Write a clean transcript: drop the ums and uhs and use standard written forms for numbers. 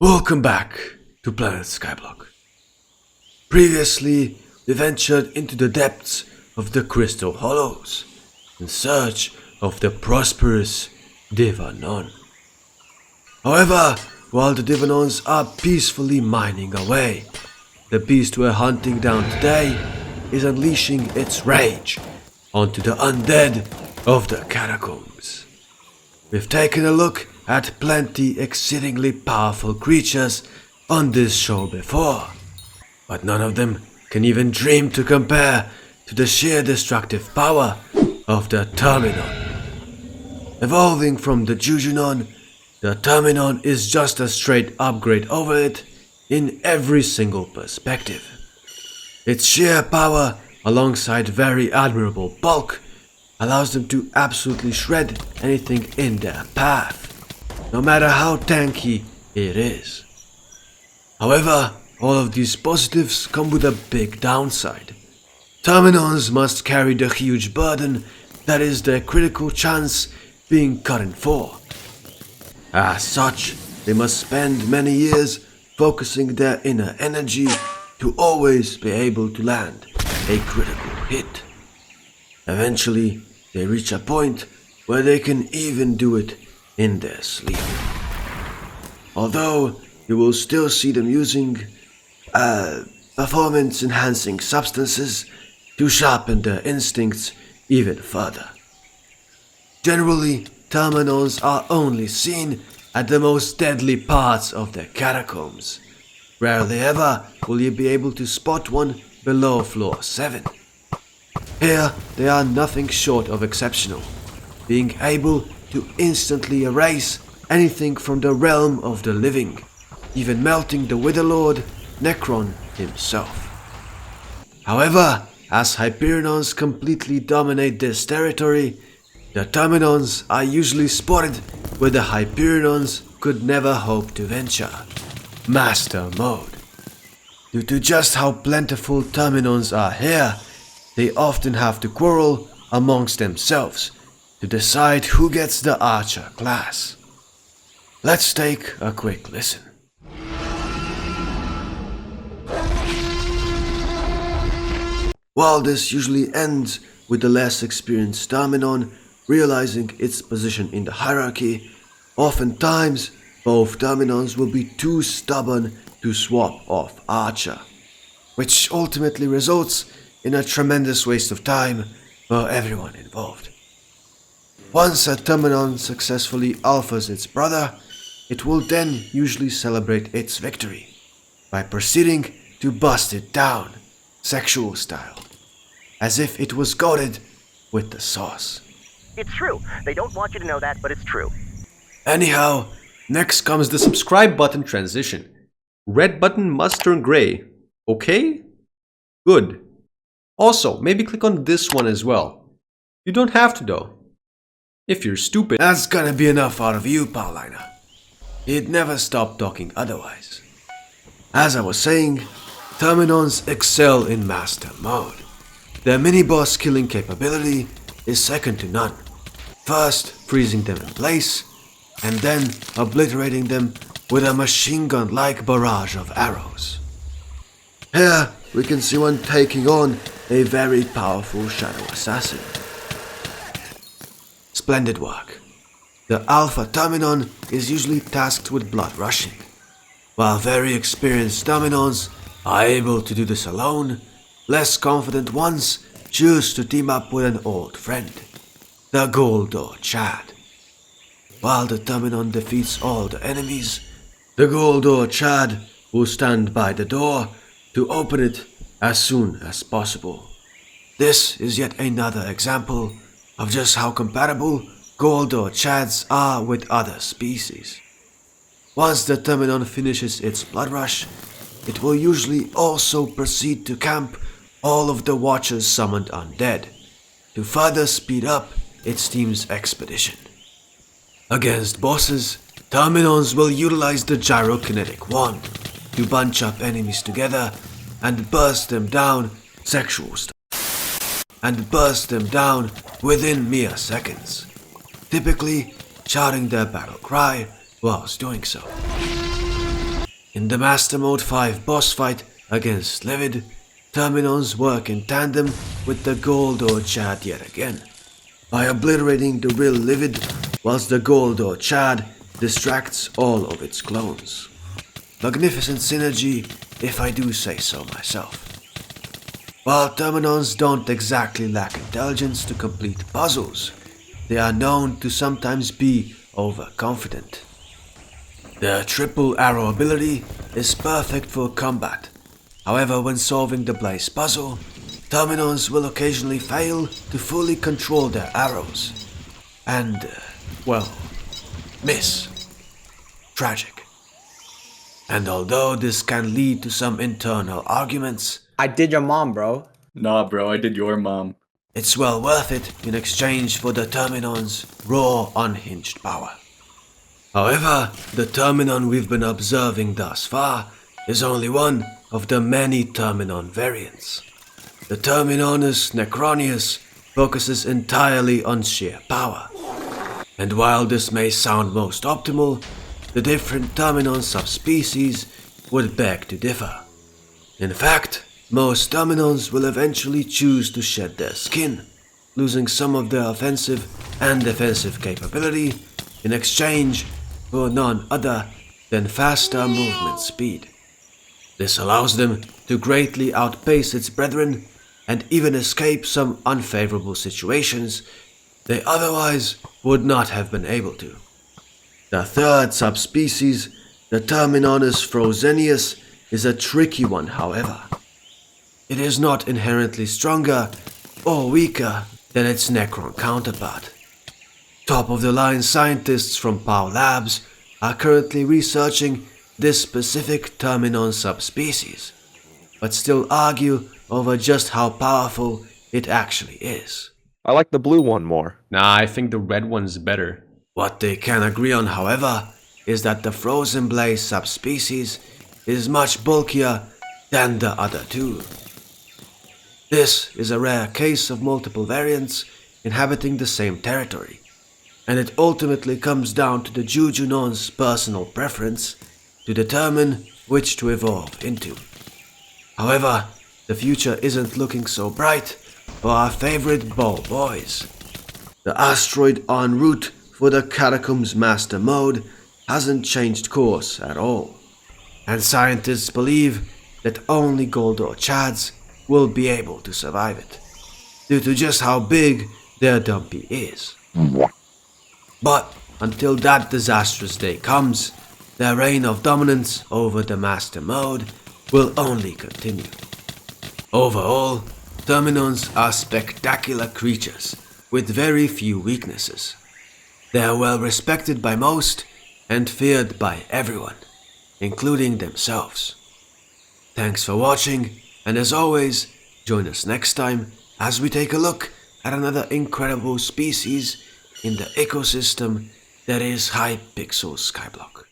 Welcome back to Planet Skyblock. Previously, we ventured into the depths of the Crystal Hollows in search of the prosperous Terminon. However, while the Terminons are peacefully mining away, the beast we're hunting down today is unleashing its rage onto the undead of the catacombs. We've taken a look at plenty exceedingly powerful creatures on this show before, but none of them can even dream to compare to the sheer destructive power of the Terminon. Evolving from the Jujunon, the Terminon is just a straight upgrade over it in every single perspective. Its sheer power, alongside very admirable bulk, allows them to absolutely shred anything in their path, no matter how tanky it is. However, all of these positives come with a big downside. Terminons must carry the huge burden that is their critical chance being cut in four. As such, they must spend many years focusing their inner energy to always be able to land a critical hit. Eventually, they reach a point where they can even do it in their sleep. Although you will still see them using performance-enhancing substances to sharpen their instincts even further. Generally, terminons are only seen at the most deadly parts of the catacombs. Rarely ever will you be able to spot one below floor 7. Here, they are nothing short of exceptional, being able to instantly erase anything from the realm of the living, even melting the Witherlord Necron himself. However, as Hyperions completely dominate this territory, the Terminons are usually spotted where the Hyperions could never hope to venture: Master Mode. Due to just how plentiful Terminons are here, they often have to quarrel amongst themselves to decide who gets the Archer class. Let's take a quick listen. While this usually ends with the less experienced Terminon realizing its position in the hierarchy, oftentimes both Terminons will be too stubborn to swap off Archer, which ultimately results in a tremendous waste of time for everyone involved. Once a Terminon successfully alphas its brother, it will then usually celebrate its victory by proceeding to bust it down, sexual style, as if it was goated with the sauce. It's true. They don't want you to know that, but it's true. Anyhow, next comes the subscribe button transition. Red button must turn gray. Okay? Good. Also, maybe click on this one as well. You don't have to though. If you're stupid, that's gonna be enough out of you, Powliner. He'd never stop talking otherwise. As I was saying, Terminons excel in Master Mode. Their mini-boss killing capability is second to none. First, freezing them in place, and then obliterating them with a machine gun-like barrage of arrows. Here, we can see one taking on a very powerful shadow assassin. Splendid work. The Alpha Terminon is usually tasked with blood rushing. While very experienced Terminons are able to do this alone, less confident ones choose to team up with an old friend, the Goldor Chad. While the Terminon defeats all the enemies, the Goldor Chad will stand by the door to open it as soon as possible. This is yet another example of just how compatible Goldor Chads are with other species. Once the Terminon finishes its blood rush, it will usually also proceed to camp all of the Watcher's summoned undead to further speed up its team's expedition. Against bosses, Terminons will utilize the gyrokinetic wand to bunch up enemies together and burst them down within mere seconds, typically shouting their battle cry whilst doing so. In the Master Mode 5 boss fight against Livid, Terminons work in tandem with the Gold or Chad yet again, by obliterating the real Livid whilst the Gold or Chad distracts all of its clones. Magnificent synergy, if I do say so myself. While Terminons don't exactly lack intelligence to complete puzzles, they are known to sometimes be overconfident. Their triple arrow ability is perfect for combat. However, when solving the Blaze puzzle, Terminons will occasionally fail to fully control their arrows. And, well, miss. Tragic. And although this can lead to some internal arguments, I did your mom, bro. Nah, bro, I did your mom. it's well worth it in exchange for the Terminon's raw, unhinged power. However, the Terminon we've been observing thus far is only one of the many Terminon variants. The Terminonus Necronius focuses entirely on sheer power. And while this may sound most optimal, the different Terminon subspecies would beg to differ. In fact, most Terminons will eventually choose to shed their skin, losing some of their offensive and defensive capability in exchange for none other than faster movement speed. This allows them to greatly outpace its brethren and even escape some unfavorable situations they otherwise would not have been able to. The third subspecies, the Terminonus frozenius, is a tricky one, however. It is not inherently stronger or weaker than its Necron counterpart. Top-of-the-line scientists from Pow Labs are currently researching this specific Terminon subspecies, but still argue over just how powerful it actually is. I like the blue one more. Nah, I think the red one's better. What they can agree on, however, is that the Frozen Blaze subspecies is much bulkier than the other two. This is a rare case of multiple variants inhabiting the same territory, and it ultimately comes down to the Jujunon's personal preference to determine which to evolve into. However, the future isn't looking so bright for our favorite ball boys. The asteroid en route for the Catacombs Master Mode hasn't changed course at all, and scientists believe that only Goldor Chads will be able to survive it, due to just how big their dumpy is. But until that disastrous day comes, their reign of dominance over the Master Mode will only continue. Overall, Terminons are spectacular creatures with very few weaknesses. They are well respected by most and feared by everyone, including themselves. Thanks for watching, and as always, join us next time as we take a look at another incredible species in the ecosystem that is Hypixel Skyblock.